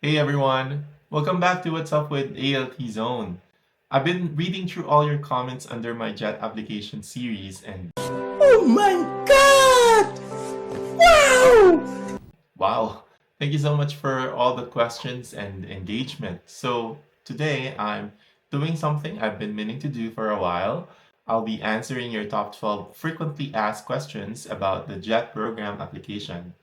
Hey everyone, welcome back to What's Up with ALT Zone. I've been reading through all your comments under my JET application series and Oh my god! Wow! wow, thank you so much for all the questions and engagement. So today I'm doing something I've been meaning to do for a while. I'll be answering your top 12 frequently asked questions about the JET program application.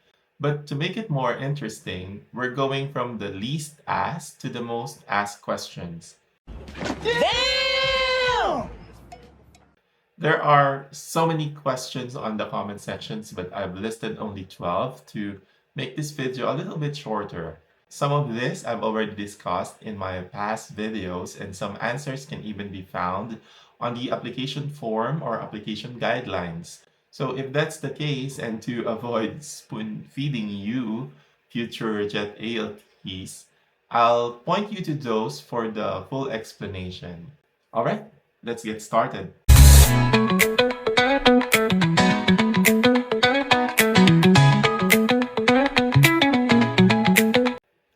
But to make it more interesting, we're going from the least asked to the most asked questions. Damn! There are so many questions on the comment sections, but I've listed only 12 to make this video a little bit shorter. Some of this I've already discussed in my past videos, and some answers can even be found on the application form or application guidelines. So if that's the case, and to avoid spoon feeding you future JET ALTs, I'll point you to those for the full explanation. All right, let's get started.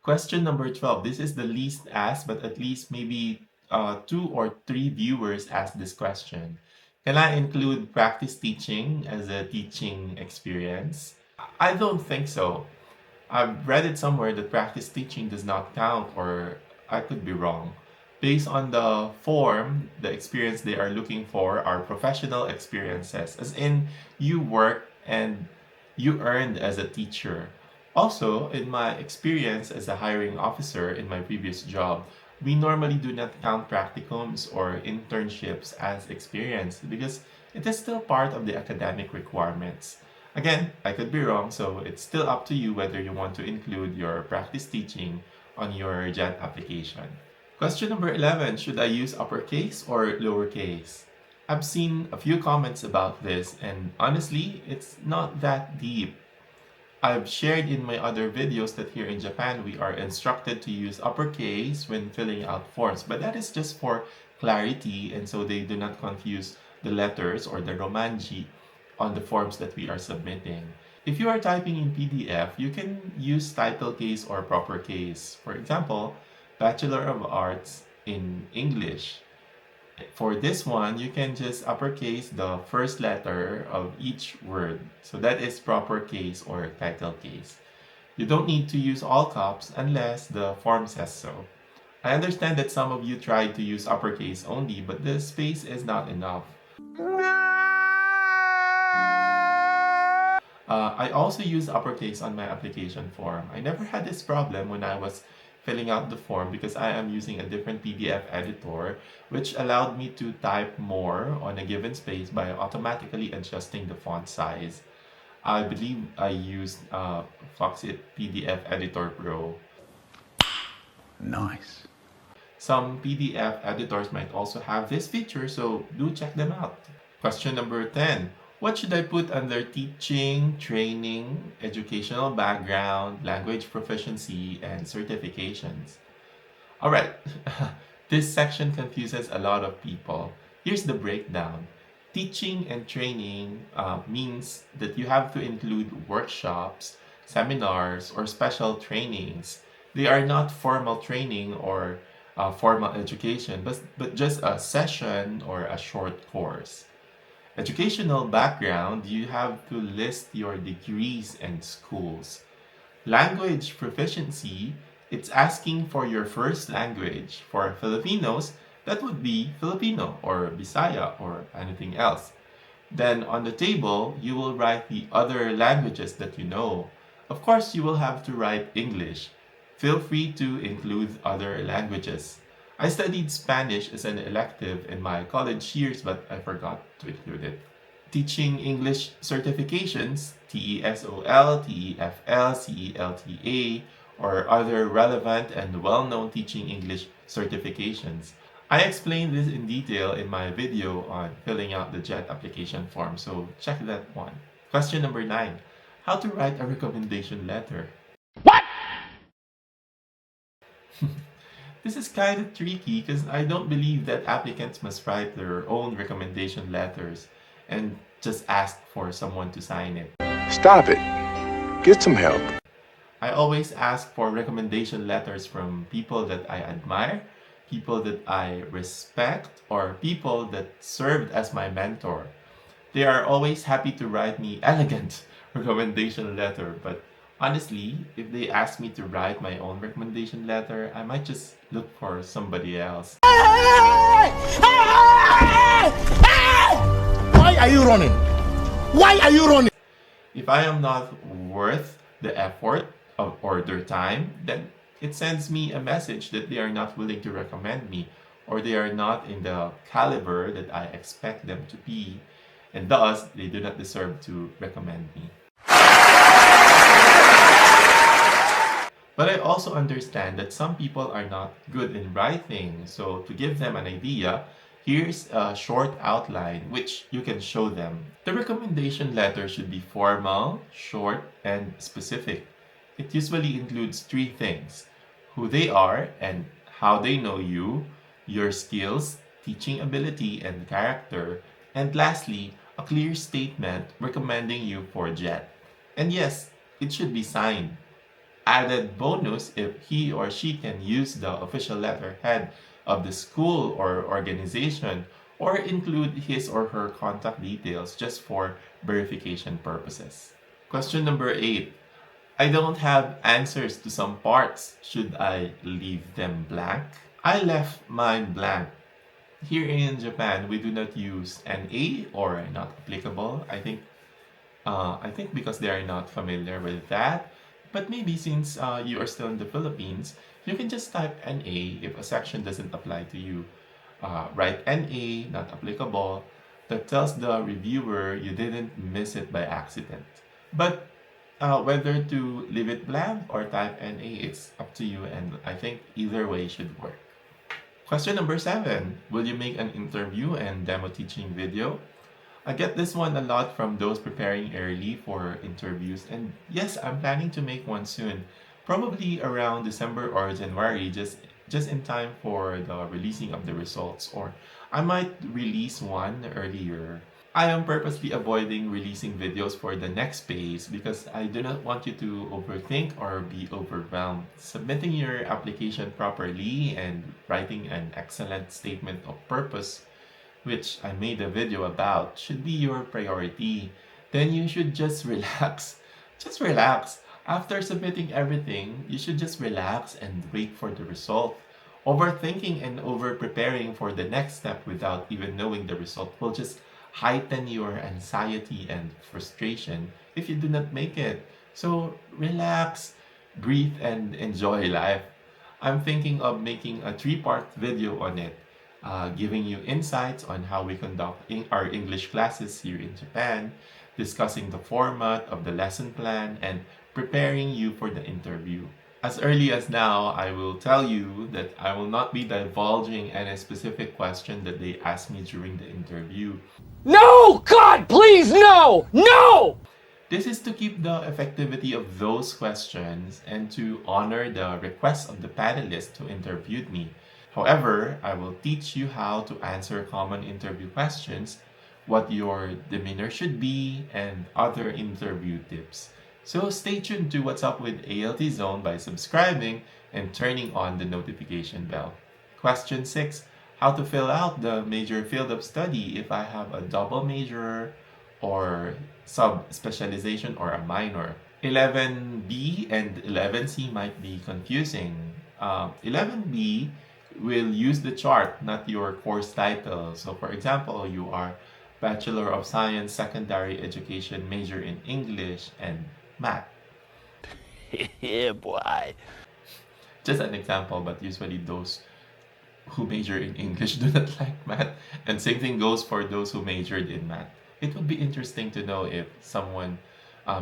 Question number 12. This is the least asked, but at least maybe two or three viewers asked this question. Can I include practice teaching as a teaching experience? I don't think so. I've read it somewhere that practice teaching does not count, or I could be wrong. Based on the form, the experience they are looking for are professional experiences, as in you work and you earned as a teacher. Also, in my experience as a hiring officer in my previous job, we normally do not count practicums or internships as experience because it is still part of the academic requirements. Again, I could be wrong, so it's still up to you whether you want to include your practice teaching on your JET application. Question number 11. Should I use uppercase or lowercase? I've seen a few comments about this, and honestly, it's not that deep. I've shared in my other videos that here in Japan, we are instructed to use uppercase when filling out forms, but that is just for clarity, and so they do not confuse the letters or the romanji on the forms that we are submitting. If you are typing in PDF, you can use title case or proper case. For example, Bachelor of Arts in English. For this one, you can just uppercase the first letter of each word. So that is proper case or title case. You don't need to use all caps unless the form says so. I understand that some of you tried to use uppercase only, but the space is not enough. I also use uppercase on my application form. I never had this problem when I was filling out the form because I am using a different PDF editor, which allowed me to type more on a given space by automatically adjusting the font size. I believe I used Foxit PDF Editor Pro. Nice. Some PDF editors might also have this feature, so do check them out. Question number 10. What should I put under teaching, training, educational background, language proficiency, and certifications? All right, this section confuses a lot of people. Here's the breakdown. Teaching and training means that you have to include workshops, seminars, or special trainings. They are not formal training or formal education, but just a session or a short course. Educational background, you have to list your degrees and schools. Language proficiency, it's asking for your first language. For Filipinos, that would be Filipino or Bisaya or anything else. Then on the table, you will write the other languages that you know. Of course, you will have to write English. Feel free to include other languages. I studied Spanish as an elective in my college years, but I forgot to include it. Teaching English certifications, TESOL, TEFL, CELTA, or other relevant and well-known teaching English certifications. I explained this in detail in my video on filling out the JET application form, so check that one. Question number 9. How to write a recommendation letter. This is kind of tricky because I don't believe that applicants must write their own recommendation letters and just ask for someone to sign it. Stop it. Get some help. I always ask for recommendation letters from people that I admire, people that I respect, or people that served as my mentor. They are always happy to write me elegant recommendation letter, but honestly, if they ask me to write my own recommendation letter, I might just look for somebody else. Why are you running? Why are you running? If I am not worth the effort or their time, then it sends me a message that they are not willing to recommend me, or they are not in the caliber that I expect them to be, and thus they do not deserve to recommend me. But I also understand that some people are not good in writing, so to give them an idea, here's a short outline which you can show them. The recommendation letter should be formal, short, and specific. It usually includes three things: who they are and how they know you, your skills, teaching ability, and character, and lastly, a clear statement recommending you for JET. And yes, it should be signed. Added bonus if he or she can use the official letterhead of the school or organization, or include his or her contact details just for verification purposes. Question number 8. I don't have answers to some parts. Should I leave them blank? I left mine blank. Here in Japan, we do not use NA or not applicable. I think because they are not familiar with that. But maybe since you are still in the Philippines, you can just type NA if a section doesn't apply to you. Write NA, not applicable. That tells the reviewer you didn't miss it by accident. But whether to leave it blank or type NA, it's up to you, and I think either way should work. Question number 7. Will you make an interview and demo teaching video? I get this one a lot from those preparing early for interviews, and yes, I'm planning to make one soon, probably around December or January, just in time for the releasing of the results, or I might release one earlier. I am purposely avoiding releasing videos for the next phase because I do not want you to overthink or be overwhelmed. Submitting your application properly and writing an excellent statement of purpose, which I made a video about, should be your priority. Then you should just relax. Just relax. After submitting everything, you should just relax and wait for the result. Overthinking and over preparing for the next step without even knowing the result will just heighten your anxiety and frustration if you do not make it. So relax, breathe, and enjoy life. I'm thinking of making a three-part video on it, giving you insights on how we conduct our English classes here in Japan, discussing the format of the lesson plan, and preparing you for the interview. As early as now, I will tell you that I will not be divulging any specific question that they ask me during the interview. No! God, please, no! No! This is to keep the effectivity of those questions and to honor the request of the panelists who interviewed me. However, I will teach you how to answer common interview questions, what your demeanor should be, and other interview tips. So stay tuned to What's Up with ALT Zone by subscribing and turning on the notification bell. Question 6. How to fill out the major field of study if I have a double major or sub-specialization or a minor. 11B and 11C might be confusing. 11B will use the chart, not your course title. So for example, you are Bachelor of Science, Secondary Education, major in English and Math. Yeah, boy. Just an example, but usually those who major in English do not like math. And same thing goes for those who majored in math. It would be interesting to know if someone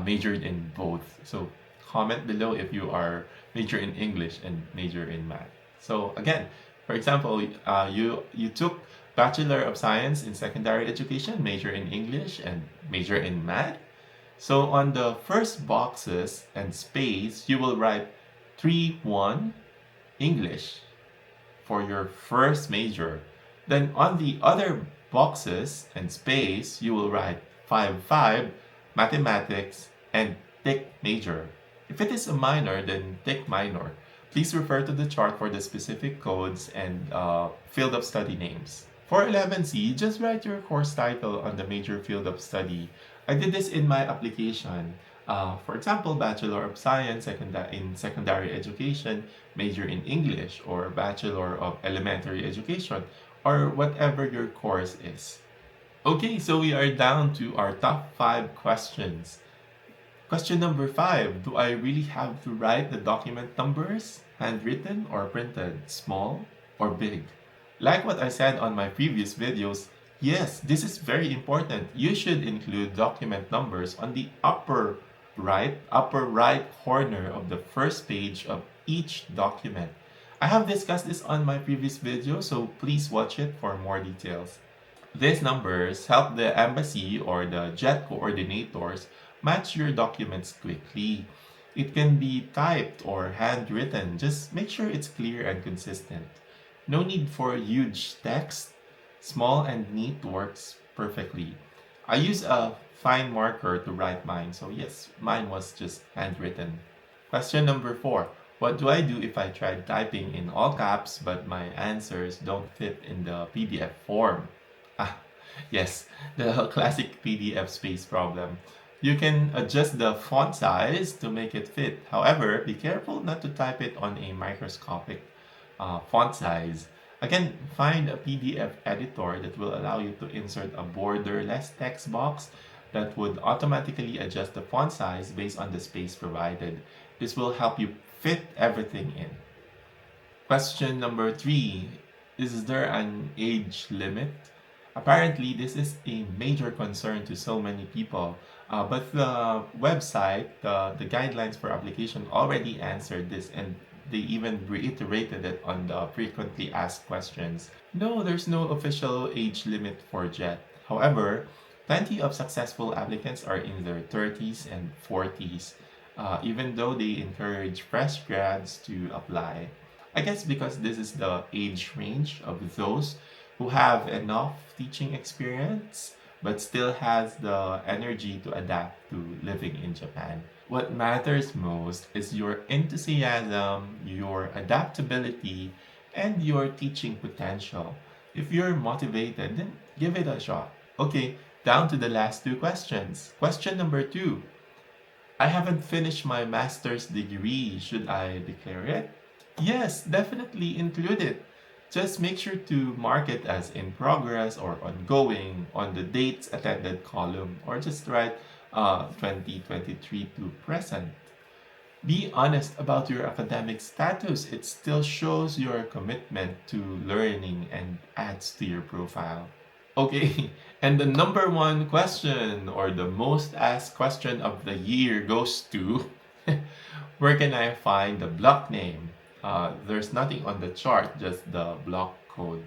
majored in both. So comment below if you are major in English and major in math. So again, for example, you took Bachelor of Science in Secondary Education, major in English, and major in math. So on the first boxes and space, you will write 3-1 English for your first major. Then on the other boxes and space, you will write 5-5 Mathematics and tick major. If it is a minor, then tick minor. Please refer to the chart for the specific codes and field of study names. For 11C, just write your course title on the major field of study. I did this in my application. For example, Bachelor of Science in Secondary Education, major in English, or Bachelor of Elementary Education, or whatever your course is. Okay, so we are down to our top 5 questions. Question number 5. Do I really have to write the document numbers, handwritten or printed, small or big? Like what I said on my previous videos, yes, this is very important. You should include document numbers on the upper right corner of the first page of each document. I have discussed this on my previous video, so please watch it for more details. These numbers help the embassy or the JET coordinators match your documents quickly. It can be typed or handwritten, just make sure it's clear and consistent. No need for huge text, small and neat works perfectly. I use a fine marker to write mine, so yes, mine was just handwritten. Question number 4. What do I do if I tried typing in all caps but my answers don't fit in the PDF form? Ah, yes, the classic PDF space problem. You can adjust the font size to make it fit. However, be careful not to type it on a microscopic font size. Again, find a PDF editor that will allow you to insert a borderless text box that would automatically adjust the font size based on the space provided. This will help you fit everything in. Question number 3. Is there an age limit? Apparently, this is a major concern to so many people. But the website, the guidelines for application already answered this, and they even reiterated it on the frequently asked questions. No, there's no official age limit for JET. However, plenty of successful applicants are in their 30s and 40s, even though they encourage fresh grads to apply. I guess because this is the age range of those who have enough teaching experience but still has the energy to adapt to living in Japan. What matters most is your enthusiasm, your adaptability, and your teaching potential. If you're motivated, then give it a shot. Okay, down to the last 2 questions. Question number 2. I haven't finished my master's degree. Should I declare it? Yes, definitely include it. Just make sure to mark it as in progress or ongoing on the dates attended column, or just write 2023 to present. Be honest about your academic status. It still shows your commitment to learning and adds to your profile. Okay, and the number 1 question, or the most asked question of the year, goes to where can I find the block name? There's nothing on the chart, just the block code.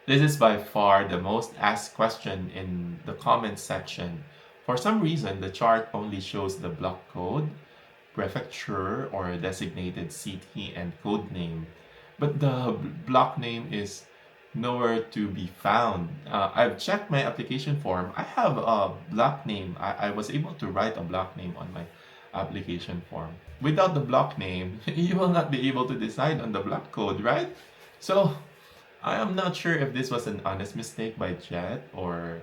This is by far the most asked question in the comments section. For some reason, the chart only shows the block code, prefecture or designated city, and code name. But the block name is nowhere to be found. I've checked my application form. I have a block name. I was able to write a block name on my application form. Without the block name, you will not be able to decide on the block code, right? So I am not sure if this was an honest mistake by Jet or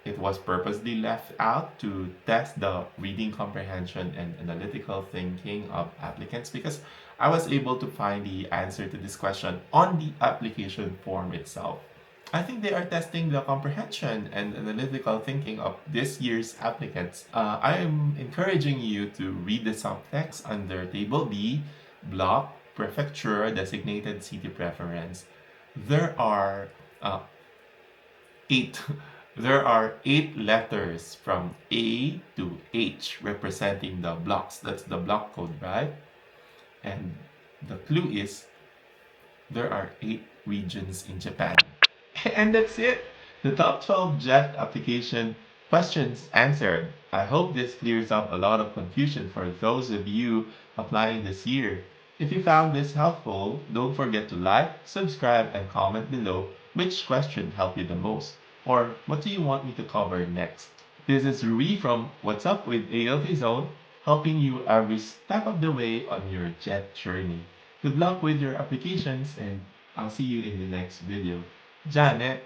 it was purposely left out to test the reading comprehension and analytical thinking of applicants, because I was able to find the answer to this question on the application form itself. I think they are testing the comprehension and analytical thinking of this year's applicants. I am encouraging you to read the subtext under Table B, Block, Prefecture, Designated City Preference. There are 8 there are 8 letters from A to H representing the blocks. That's the block code, right? And the clue is there are 8 regions in Japan. And that's it. The top 12 JET application questions answered. I hope this clears up a lot of confusion for those of you applying this year. If you found this helpful, don't forget to like, subscribe, and comment below which question helped you the most. Or what do you want me to cover next? This is Rui from What's Up with ALT Zone, helping you every step of the way on your jet journey. Good luck with your applications and I'll see you in the next video. Janet!